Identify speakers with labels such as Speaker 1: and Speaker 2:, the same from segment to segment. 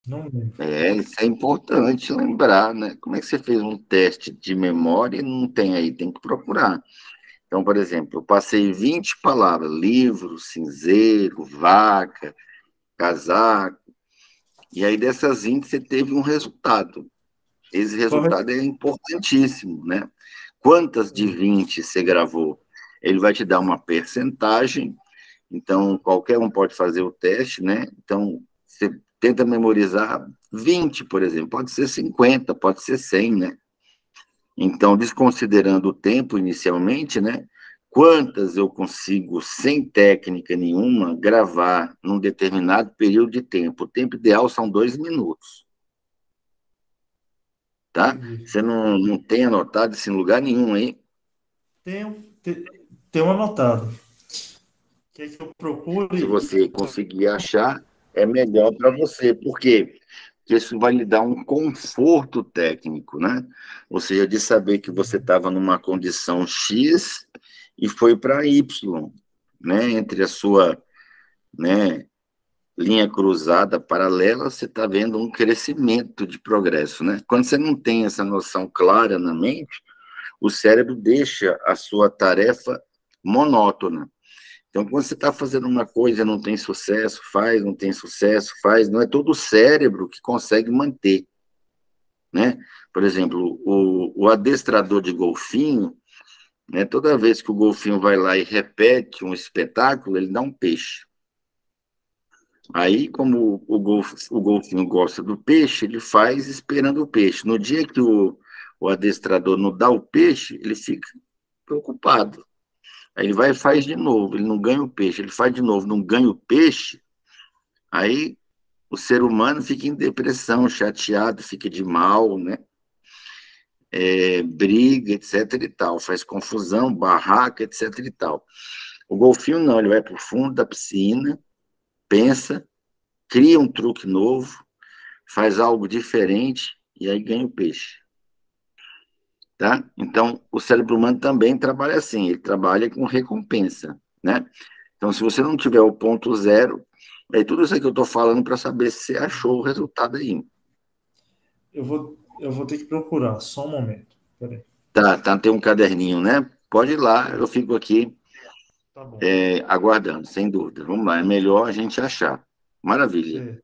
Speaker 1: Não lembro.
Speaker 2: Isso é importante lembrar, né? Como é que você fez um teste de memória e não tem aí? Tem que procurar. Então, por exemplo, eu passei 20 palavras: livro, cinzeiro, vaca, casaco, e aí dessas 20 você teve um resultado. Esse
Speaker 1: Correto.
Speaker 2: resultado é importantíssimo, né? Quantas de 20 você gravou? Ele vai te dar uma percentagem, então qualquer um pode fazer o teste, né? Então, você tenta memorizar 20, por exemplo, pode ser 50, pode ser 100, né? Então, desconsiderando o tempo inicialmente, né? Quantas eu consigo, sem técnica nenhuma, gravar num determinado período de tempo? O tempo ideal são 2 minutos, tá?
Speaker 1: Entendi.
Speaker 2: Você não tem anotado isso em lugar nenhum aí?
Speaker 1: Tenho anotado. Quer que eu
Speaker 2: Se
Speaker 1: procure?
Speaker 2: você conseguir achar, é melhor para você. Por quê? Porque isso vai lhe dar um conforto técnico, né? Ou seja, de saber que você estava numa condição X e foi para Y, né? Entre a sua, né, linha cruzada paralela, você está vendo um crescimento de progresso, né? Quando você não tem essa noção clara na mente, o cérebro deixa a sua tarefa monótona. Então, quando você está fazendo uma coisa e não tem sucesso, faz, não tem sucesso, faz, não é todo o cérebro que consegue manter, né? Por exemplo, o adestrador de golfinho, né, toda vez que o golfinho vai lá e repete um espetáculo, ele dá um peixe. Aí, como o golfinho gosta do peixe, ele faz esperando o peixe. No dia que o adestrador não dá o peixe, ele fica preocupado. Aí ele vai e faz de novo, ele não ganha o peixe, ele faz de novo, não ganha o peixe. Aí o ser humano fica em depressão, chateado, fica de mal, né? Briga, etc e tal, faz confusão, barraca, etc e tal. O golfinho não, ele vai para o fundo da piscina, pensa, cria um truque novo, faz algo diferente e aí ganha o peixe, tá? Então, o cérebro humano também trabalha assim, ele trabalha com recompensa, né? Então, se você não tiver o ponto zero, é tudo isso aí que eu estou falando para saber se você achou o resultado aí.
Speaker 1: Eu vou ter que procurar, só um momento. Peraí.
Speaker 2: Tá, tem um caderninho, né? Pode ir lá, eu fico aqui
Speaker 1: Tá bom.
Speaker 2: aguardando, sem dúvida. Vamos lá, é melhor a gente achar. Maravilha.
Speaker 1: Certo.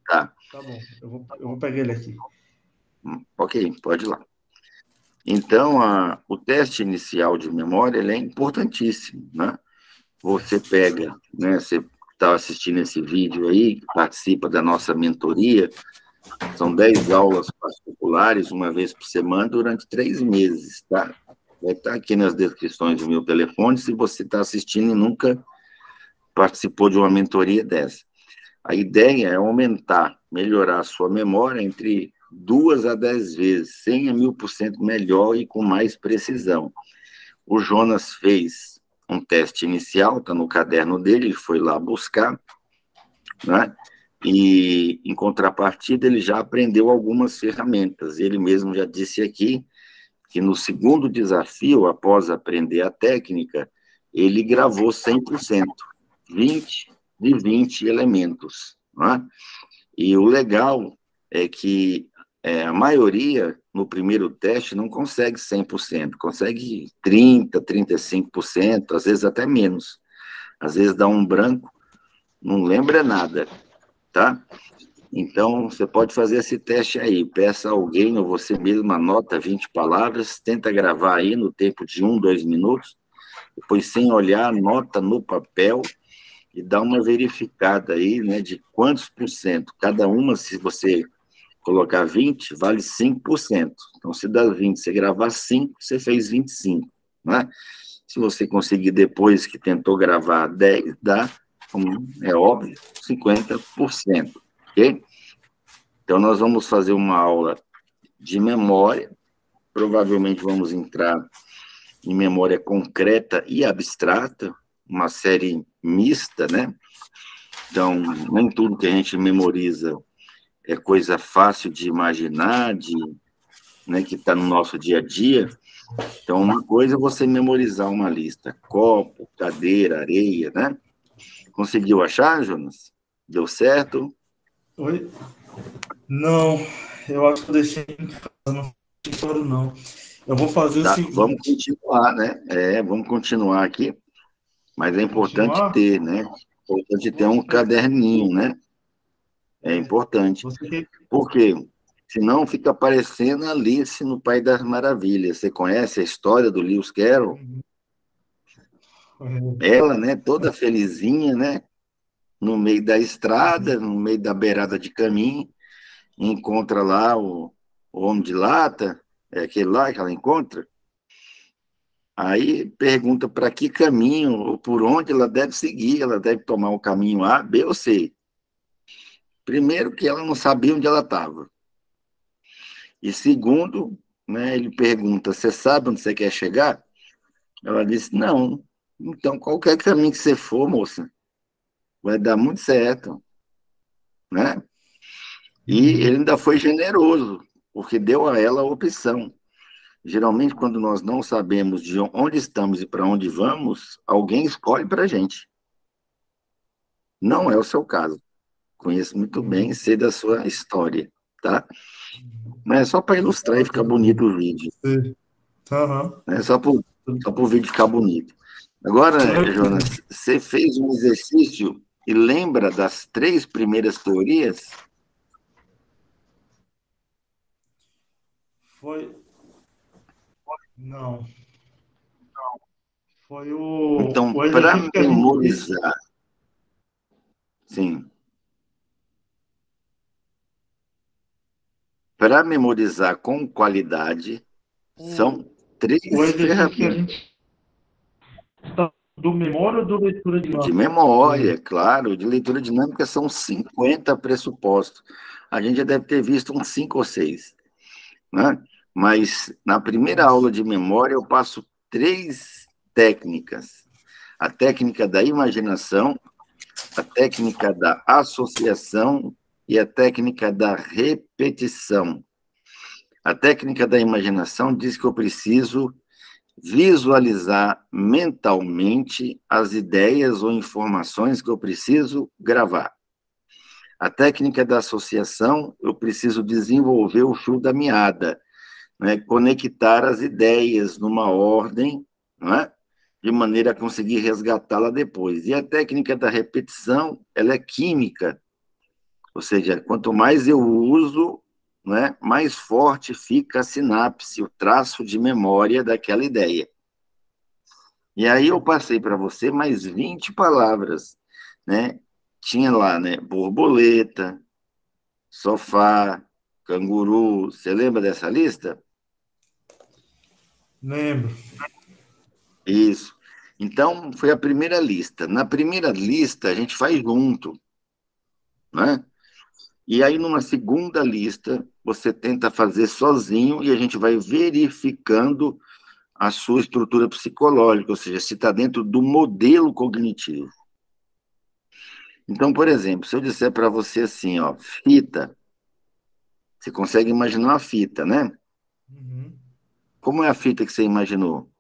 Speaker 2: Tá,
Speaker 1: Tá bom. Eu vou pegar ele aqui.
Speaker 2: ok, pode ir lá. Então, o teste inicial de memória ele é importantíssimo, né? Você pega, né? Você está assistindo esse vídeo aí, que participa da nossa mentoria, são 10 aulas particulares, uma vez por semana, durante 3 meses, tá? Vai estar aqui nas descrições do meu telefone, se você está assistindo e nunca participou de uma mentoria dessa. A ideia é aumentar, melhorar a sua memória entre 2 a 10 vezes, 100 a 1000% melhor e com mais precisão. O Jonas fez um teste inicial, está no caderno dele, ele foi lá buscar, né? E, em contrapartida, ele já aprendeu algumas ferramentas. Ele mesmo já disse aqui que no segundo desafio, após aprender a técnica, ele gravou 100%, 20 de 20 elementos. Né? E o legal é que a maioria, no primeiro teste, não consegue 100%, consegue 30%, 35%, às vezes até menos. Às vezes dá um branco, não lembra nada, tá? Então, você pode fazer esse teste aí. Peça a alguém ou você mesmo, anota 20 palavras, tenta gravar aí no tempo de 1, 2 minutos, depois, sem olhar, anota no papel e dá uma verificada aí, né, de quantos por cento. Cada uma, se você colocar 20, vale 5%. Então, se dá 20, você gravar 5, você fez 25, né? Se você conseguir depois que tentou gravar 10, dá, como é óbvio, 50%, ok? Então, nós vamos fazer uma aula de memória, provavelmente vamos entrar em memória concreta e abstrata, uma série mista, né? Então, nem tudo que a gente memoriza é coisa fácil de imaginar, né, que está no nosso dia a dia. Então, uma coisa é você memorizar uma lista: copo, cadeira, areia, né? Conseguiu achar, Jonas? Deu certo?
Speaker 1: Oi? Não, eu acho que eu deixei em casa, não fiz choro, não. Eu vou fazer o
Speaker 2: Tá, vamos
Speaker 1: seguinte.
Speaker 2: continuar, né? Vamos continuar aqui, mas é importante
Speaker 1: Continuar?
Speaker 2: ter, né? Importante ter um
Speaker 1: Você,
Speaker 2: caderninho, né? É
Speaker 1: é,
Speaker 2: importante.
Speaker 1: você quer...
Speaker 2: Por quê? Senão fica parecendo Alice no País das Maravilhas. Você conhece a história do Lewis Carroll?
Speaker 1: Uhum.
Speaker 2: Ela, né, toda felizinha, né, no meio da estrada, no meio da beirada de caminho, encontra lá o homem de lata, é aquele lá que ela encontra. Aí pergunta para que caminho, ou por onde ela deve seguir, ela deve tomar o caminho A, B ou C. Primeiro que ela não sabia onde ela estava. E segundo, né, ele pergunta, você sabe onde você quer chegar? Ela disse, não. Então, qualquer caminho que você for, moça, vai dar muito certo, né? E ele
Speaker 1: Uhum.
Speaker 2: ainda foi generoso, porque deu a ela a opção. Geralmente, quando nós não sabemos de onde estamos e para onde vamos, alguém escolhe para a gente. Não é o seu caso. Conheço muito bem e
Speaker 1: Uhum.
Speaker 2: sei da sua história, tá?
Speaker 1: Uhum.
Speaker 2: Mas é só para ilustrar e
Speaker 1: Ah,
Speaker 2: ficar
Speaker 1: tudo bem.
Speaker 2: bonito o vídeo,
Speaker 1: Sim. Aham.
Speaker 2: né? Só para o vídeo ficar bonito. Agora,
Speaker 1: Tranquilo.
Speaker 2: Jonas, você fez um exercício e lembra das três primeiras teorias?
Speaker 1: Foi. Não. Foi o
Speaker 2: Então, para
Speaker 1: exercício que a gente fez.
Speaker 2: memorizar, sim, para memorizar com qualidade,
Speaker 1: O,
Speaker 2: são
Speaker 1: o
Speaker 2: três
Speaker 1: exercício que a
Speaker 2: ferramentas
Speaker 1: gente tá do memória ou do leitura
Speaker 2: de
Speaker 1: dinâmica?
Speaker 2: memória, claro, de leitura dinâmica são 50 pressupostos. A gente já deve ter visto uns 5 ou 6, né? Mas na primeira
Speaker 1: Nossa.
Speaker 2: aula de memória eu passo três técnicas. A técnica da imaginação, a técnica da associação e a técnica da repetição. A técnica da imaginação diz que eu preciso visualizar mentalmente as ideias ou informações que eu preciso gravar. A técnica da associação, eu preciso desenvolver o fio da meada, né? Conectar as ideias numa ordem, não é? De maneira a conseguir resgatá-la depois. E a técnica da repetição, ela é química, ou seja, quanto mais eu uso, né, mais forte fica a sinapse, o traço de memória daquela ideia. E aí eu passei para você mais 20 palavras, né? Tinha lá, né, borboleta, sofá, canguru. Você lembra dessa lista?
Speaker 1: Lembro.
Speaker 2: Isso. Então, foi a primeira lista. Na primeira lista, a gente faz junto, né? E aí, numa segunda lista, você tenta fazer sozinho e a gente vai verificando a sua estrutura psicológica, ou seja, se está dentro do modelo cognitivo. Então, por exemplo, se eu disser para você assim, ó, fita, você consegue imaginar uma fita, né?
Speaker 1: Uhum.
Speaker 2: Como é a fita que você imaginou?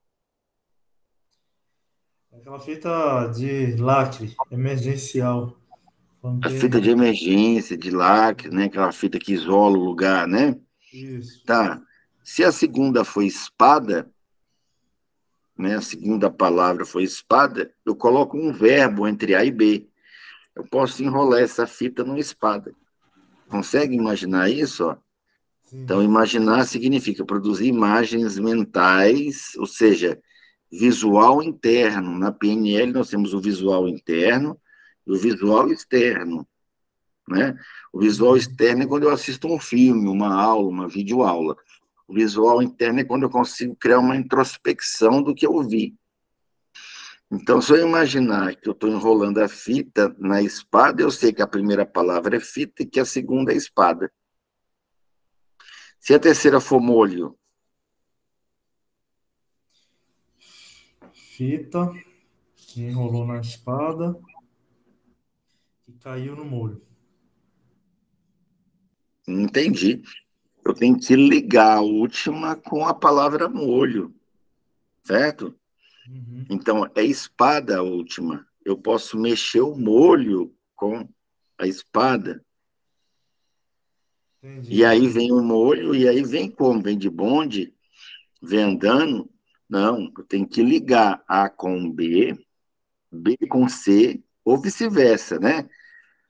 Speaker 1: Aquela fita de lacre emergencial. Quando
Speaker 2: A fita de
Speaker 1: tem.
Speaker 2: emergência, de lacre, né? Aquela fita que isola o lugar, né?
Speaker 1: Isso.
Speaker 2: Tá. Se a segunda foi espada, né? A segunda palavra foi espada, eu coloco um verbo entre A e B. Eu posso enrolar essa fita numa espada. Consegue imaginar isso? Ó?
Speaker 1: Sim.
Speaker 2: Então, imaginar significa produzir imagens mentais, ou seja, visual interno. Na PNL, nós temos o visual interno e o visual externo, né? O visual
Speaker 1: Uhum.
Speaker 2: externo é quando eu assisto um filme, uma aula, uma videoaula. O visual interno é quando eu consigo criar uma introspecção do que eu vi. Então, se eu imaginar que eu estou enrolando a fita na espada, eu sei que a primeira palavra é fita e que a segunda é espada. Se a terceira for molho,
Speaker 1: Fita que enrolou na espada e caiu no molho.
Speaker 2: não entendi. Eu tenho que ligar a última com a palavra molho, certo?
Speaker 1: Uhum.
Speaker 2: Então, é espada a última. Eu posso mexer o molho com a espada. E
Speaker 1: Entendi.
Speaker 2: aí vem o molho, e aí vem como? Vem de bonde, vem andando? Não, eu tenho que ligar A com B, B com C, ou vice-versa, né?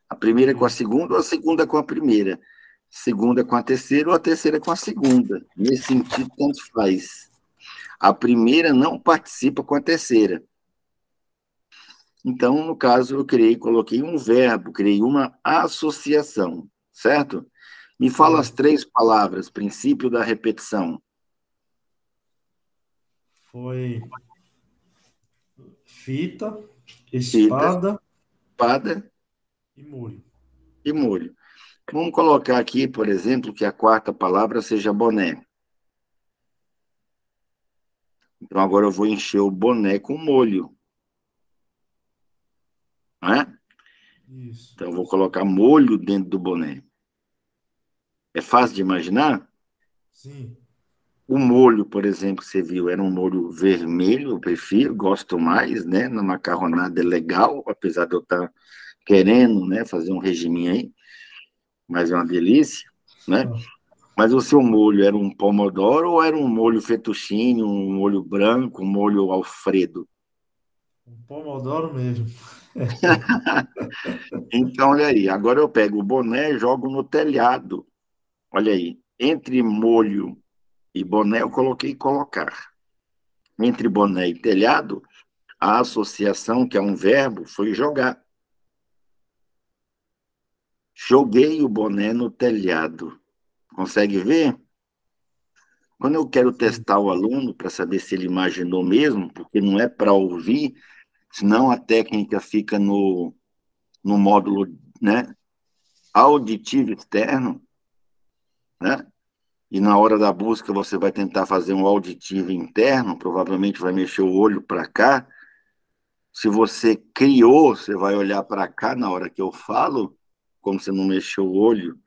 Speaker 2: A primeira com a
Speaker 1: Entendi.
Speaker 2: segunda, ou a segunda com a primeira. Segunda com a terceira, ou a terceira com a segunda. Nesse sentido, tanto faz. A primeira não participa com a terceira. Então, no caso, eu coloquei um verbo, criei uma associação, certo? Me fala as
Speaker 1: Certo.
Speaker 2: 3 palavras, princípio da repetição.
Speaker 1: Foi fita,
Speaker 2: Fita,
Speaker 1: espada
Speaker 2: espada
Speaker 1: e molho.
Speaker 2: e molho. Vamos colocar aqui, por exemplo, que a 4ª palavra seja boné. Então, agora eu vou encher o boné com molho, né?
Speaker 1: Isso.
Speaker 2: Então, eu vou colocar molho dentro do boné. É fácil de imaginar?
Speaker 1: Sim.
Speaker 2: O molho, por exemplo, que você viu, era um molho vermelho, eu prefiro, gosto mais, né? Na macarronada é legal, apesar de eu estar querendo, né, fazer um regiminho aí, mas é uma delícia, né?
Speaker 1: Ah,
Speaker 2: Mas o seu molho era um pomodoro ou era um molho fettuccine, um molho branco, um molho Alfredo?
Speaker 1: um pomodoro mesmo.
Speaker 2: Então, olha aí, agora eu pego o boné e jogo no telhado. Olha aí, entre molho e boné eu coloquei colocar. Entre boné e telhado, a associação, que é um verbo, foi jogar. Joguei o boné no telhado. Consegue ver? Quando eu quero
Speaker 1: Sim.
Speaker 2: testar o aluno para saber se ele imaginou mesmo, porque não é para ouvir, senão a técnica fica no módulo, né, auditivo externo, né? E na hora da busca você vai tentar fazer um auditivo interno, provavelmente vai mexer o olho para cá. Se você criou, você vai olhar para cá na hora que eu falo, como você não mexeu o olho,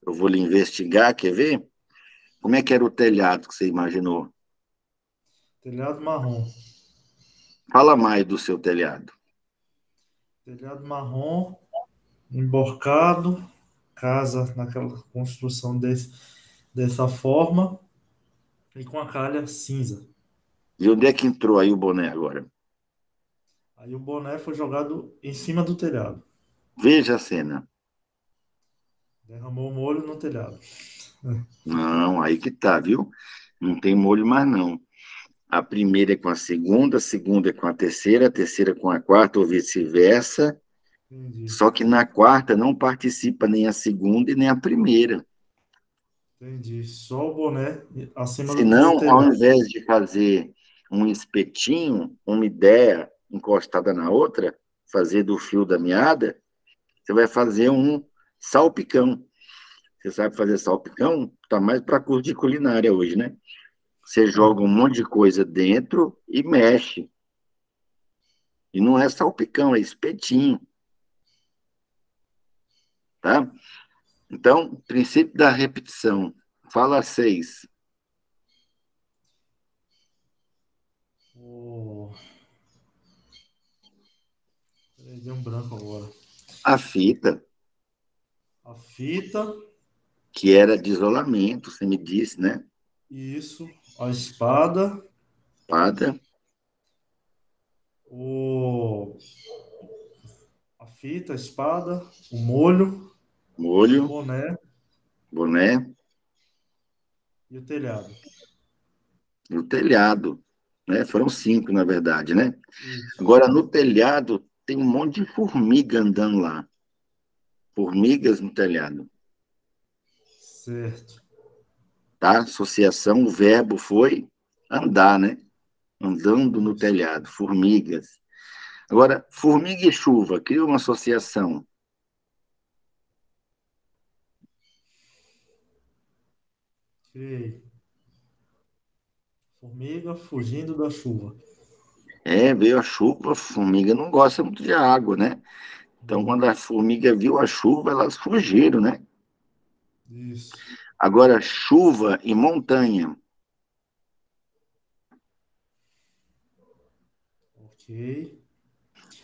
Speaker 2: eu vou lhe investigar, quer ver? Como é que era o telhado que você imaginou?
Speaker 1: Telhado marrom.
Speaker 2: Fala mais do seu telhado.
Speaker 1: Telhado marrom, emborcado, casa naquela construção dessa forma e com a calha cinza.
Speaker 2: E onde é que entrou aí o boné agora?
Speaker 1: Aí o boné foi jogado em cima do telhado.
Speaker 2: Veja a cena.
Speaker 1: Derramou o molho no telhado.
Speaker 2: Não, aí que tá, viu? Não tem molho mais não. A primeira é com a segunda é com a terceira com a quarta, ou vice-versa.
Speaker 1: Entendi.
Speaker 2: Só que na quarta não participa nem a segunda e nem a primeira.
Speaker 1: Entendi. Só o boné acima do
Speaker 2: Senão, ao
Speaker 1: telhado.
Speaker 2: invés de fazer um espetinho, uma ideia encostada na outra, fazer do fio da meada, você vai fazer um salpicão. Você sabe fazer salpicão? Tá mais para curso de culinária hoje, né? Você joga um monte de coisa dentro e mexe. E não é salpicão, é espetinho, tá? Então, princípio da repetição. Fala 6.
Speaker 1: Oh, peraí, deu um branco agora.
Speaker 2: A fita,
Speaker 1: A fita,
Speaker 2: que era de isolamento, você me disse, né?
Speaker 1: isso. A espada,
Speaker 2: Espada,
Speaker 1: o, a fita, a espada, o molho, o
Speaker 2: molho,
Speaker 1: boné
Speaker 2: boné
Speaker 1: e o telhado.
Speaker 2: e o telhado, né? Foram 5, na verdade, né?
Speaker 1: Isso.
Speaker 2: Agora, no telhado, tem um monte de formiga andando lá. Formigas no telhado,
Speaker 1: Certo.
Speaker 2: tá? Associação, o verbo foi andar, né? Andando no
Speaker 1: Isso.
Speaker 2: telhado, formigas. Agora, formiga e chuva, cria uma associação.
Speaker 1: Ok. Formiga fugindo da chuva.
Speaker 2: É, veio a chuva, a formiga não gosta muito de água, né? Então,
Speaker 1: Não.
Speaker 2: quando a formiga viu a chuva, elas fugiram, né?
Speaker 1: Isso.
Speaker 2: Agora, chuva e montanha.
Speaker 1: Ok.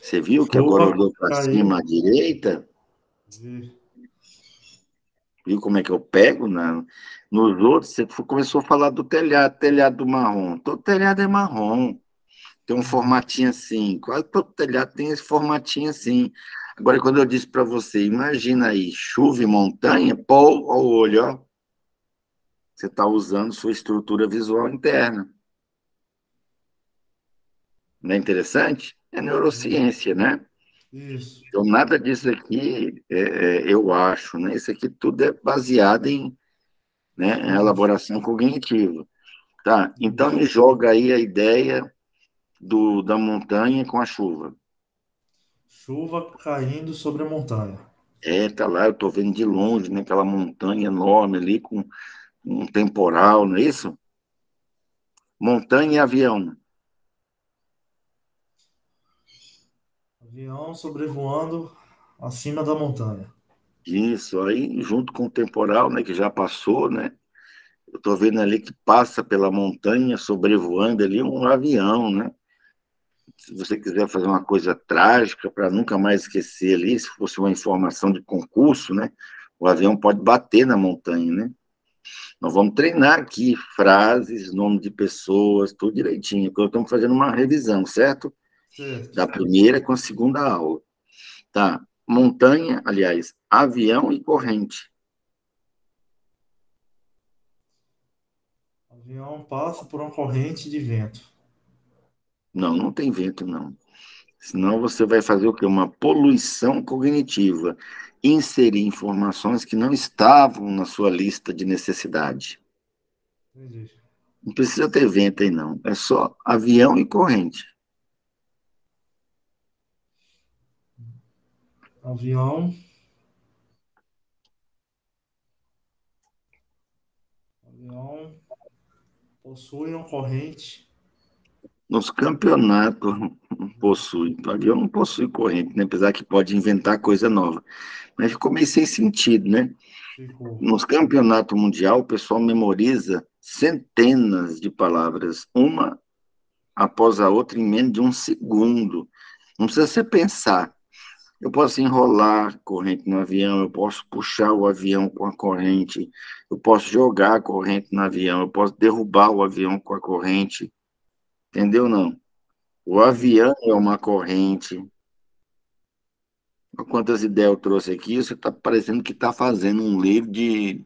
Speaker 2: Você viu que agora
Speaker 1: Chuva
Speaker 2: olhou para
Speaker 1: caiu.
Speaker 2: cima à direita?
Speaker 1: Vê.
Speaker 2: Viu como é que eu pego? Nos outros, você começou a falar do telhado, telhado marrom. Todo telhado é marrom. Tem um
Speaker 1: Entendi.
Speaker 2: formatinho assim. Quase todo telhado tem esse formatinho assim. Agora, quando eu disse para você, imagina aí, chuva e montanha, pô, ao olho, ó. Você está usando sua estrutura visual interna. Não é interessante? É
Speaker 1: Sim.
Speaker 2: neurociência, né?
Speaker 1: Isso.
Speaker 2: Então, nada disso aqui eu acho, né? Isso aqui tudo é baseado em
Speaker 1: Estudos.
Speaker 2: elaboração cognitiva. Tá? Então,
Speaker 1: Isso.
Speaker 2: me joga aí a ideia da montanha com a chuva.
Speaker 1: Chuva caindo sobre a montanha.
Speaker 2: Tá lá, eu estou vendo de longe, né? Aquela montanha enorme ali com um temporal, não é isso? Montanha e avião.
Speaker 1: Avião sobrevoando acima da montanha.
Speaker 2: Isso, aí junto com o temporal, né, que já passou, né? Eu estou vendo ali que passa pela montanha, sobrevoando ali um avião, né? Se você quiser fazer uma coisa trágica para nunca mais esquecer ali, se fosse uma informação de concurso, né? O avião pode bater na montanha, né? Nós vamos treinar aqui frases, nome de pessoas, tudo direitinho, porque estamos fazendo uma revisão, certo?
Speaker 1: Certo.
Speaker 2: Da primeira com a segunda aula. Tá. Montanha, aliás, avião e corrente.
Speaker 1: Avião passa por uma corrente de vento.
Speaker 2: Não, não tem vento, não. Senão você vai fazer o quê? Uma poluição cognitiva. Inserir informações que não estavam na sua lista de necessidade.
Speaker 1: Entendi.
Speaker 2: Não precisa ter vento aí, não. É só avião e corrente.
Speaker 1: Avião, avião possui uma corrente.
Speaker 2: Nos campeonatos possui. O avião não possui corrente, né? Apesar que pode inventar coisa nova. Mas ficou meio sem sentido, né?
Speaker 1: Ficou.
Speaker 2: Nos campeonatos mundial, o pessoal memoriza centenas de palavras, uma após a outra, em menos de um segundo. Não precisa você pensar. Eu posso enrolar corrente no avião, eu posso puxar o avião com a corrente, eu posso jogar a corrente no avião, eu posso derrubar o avião com a corrente. Entendeu, não? O
Speaker 1: Entendi.
Speaker 2: avião é uma corrente. Olha quantas ideias eu trouxe aqui, você está parecendo que está fazendo um livro de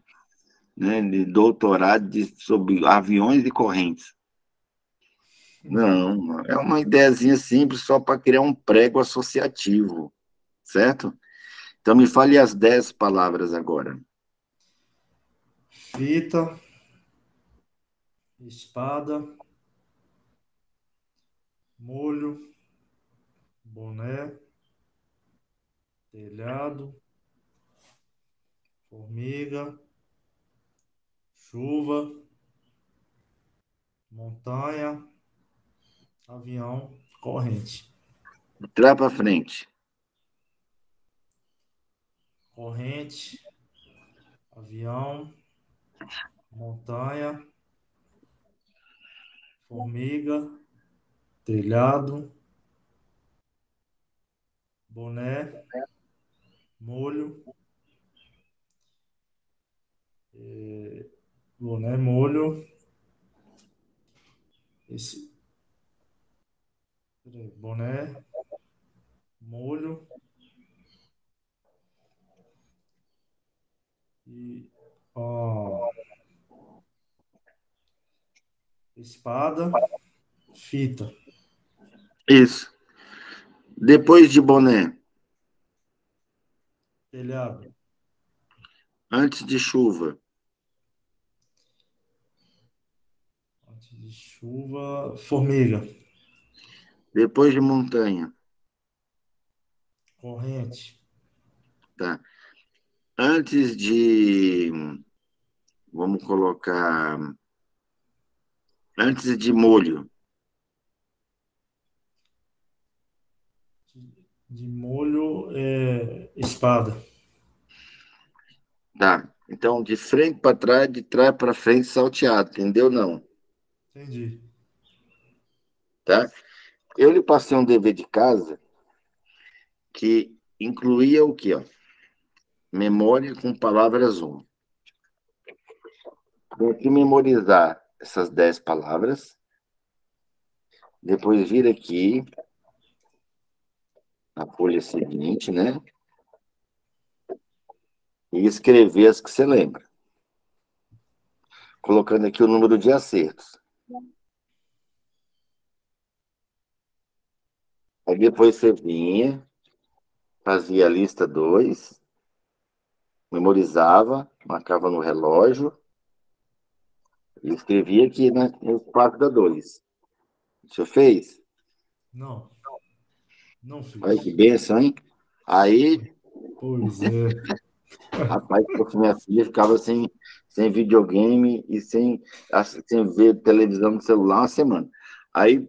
Speaker 2: doutorado sobre aviões e correntes. Não, é uma ideiazinha simples só para criar um prego associativo, certo? Então me fale as 10 palavras agora.
Speaker 1: Fita, espada, molho, boné, telhado, formiga, chuva, montanha, avião, corrente.
Speaker 2: De trás para frente.
Speaker 1: Corrente, avião, montanha, formiga, telhado, boné, molho, boné, molho, esse, peraí, boné, molho e ó, espada, fita,
Speaker 2: Isso. Depois de boné,
Speaker 1: telhado,
Speaker 2: antes de chuva,
Speaker 1: antes de chuva, formiga,
Speaker 2: depois de montanha,
Speaker 1: corrente,
Speaker 2: tá? Antes de, vamos colocar, antes de molho,
Speaker 1: de molho, espada.
Speaker 2: tá? Então, de frente para trás, de trás para frente, salteado, entendeu? Não,
Speaker 1: Entendi.
Speaker 2: tá? Eu lhe passei um dever de casa que incluía o quê, ó? Memória com palavras um. tem que memorizar essas 10 palavras, depois vir aqui na folha seguinte, né? E escrever as que você lembra. Colocando aqui o número de acertos. Aí depois você vinha, fazia a lista 2, memorizava, marcava no relógio e escrevia aqui no espaço da 2. Você fez?
Speaker 1: Não, não
Speaker 2: Olha que
Speaker 1: fiz.
Speaker 2: benção, hein? Aí,
Speaker 1: Pois é.
Speaker 2: rapaz, porque minha filha ficava sem videogame e sem ver televisão no celular uma semana. Aí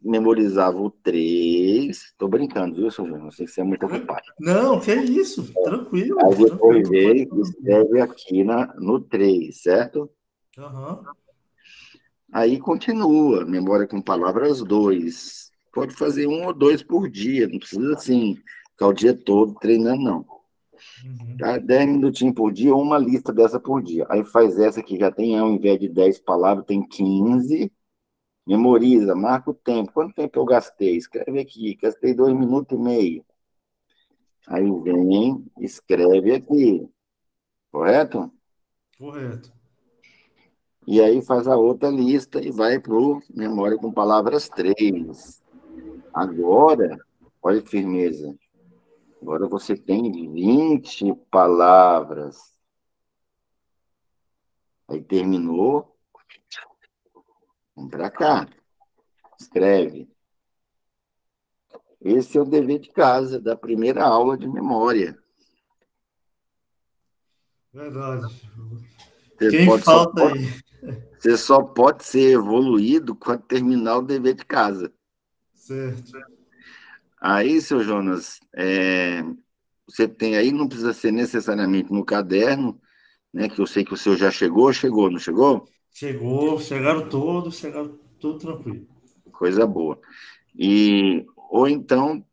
Speaker 2: memorizava o 3. Tô brincando, viu, seu João? Eu sei que você é muito ocupado.
Speaker 1: Não, que isso? Tranquilo,
Speaker 2: Aí depois
Speaker 1: tranquilo. Pode
Speaker 2: vem e
Speaker 1: fazer.
Speaker 2: escreve aqui no 3, certo?
Speaker 1: Aham.
Speaker 2: Aí continua, memória com palavras 2. Pode fazer um ou dois por dia, não precisa assim, ficar o dia todo treinando, não.
Speaker 1: Uhum.
Speaker 2: Tá? 10 minutinhos por dia, ou uma lista dessa por dia. Aí faz essa que já tem, ao invés de 10 palavras, tem 15. Memoriza, marca o tempo. Quanto tempo eu gastei? Escreve aqui, gastei 2 minutos e meio. Aí vem, escreve aqui, correto?
Speaker 1: Correto.
Speaker 2: E aí faz a outra lista e vai para o Memória com Palavras 3. Agora, olha que firmeza. Agora você tem 20 palavras. Aí terminou, vem para cá, escreve. Esse é o dever de casa da primeira aula de memória.
Speaker 1: Verdade.
Speaker 2: Você,
Speaker 1: Quem
Speaker 2: pode, só,
Speaker 1: falta
Speaker 2: pode,
Speaker 1: aí?
Speaker 2: você só pode ser evoluído quando terminar o dever de casa.
Speaker 1: Certo.
Speaker 2: Aí, seu Jonas, você tem aí, não precisa ser necessariamente no caderno, né? Que eu sei que o seu já chegou, não chegou?
Speaker 1: Chegaram todos tranquilo.
Speaker 2: Coisa boa. Ou então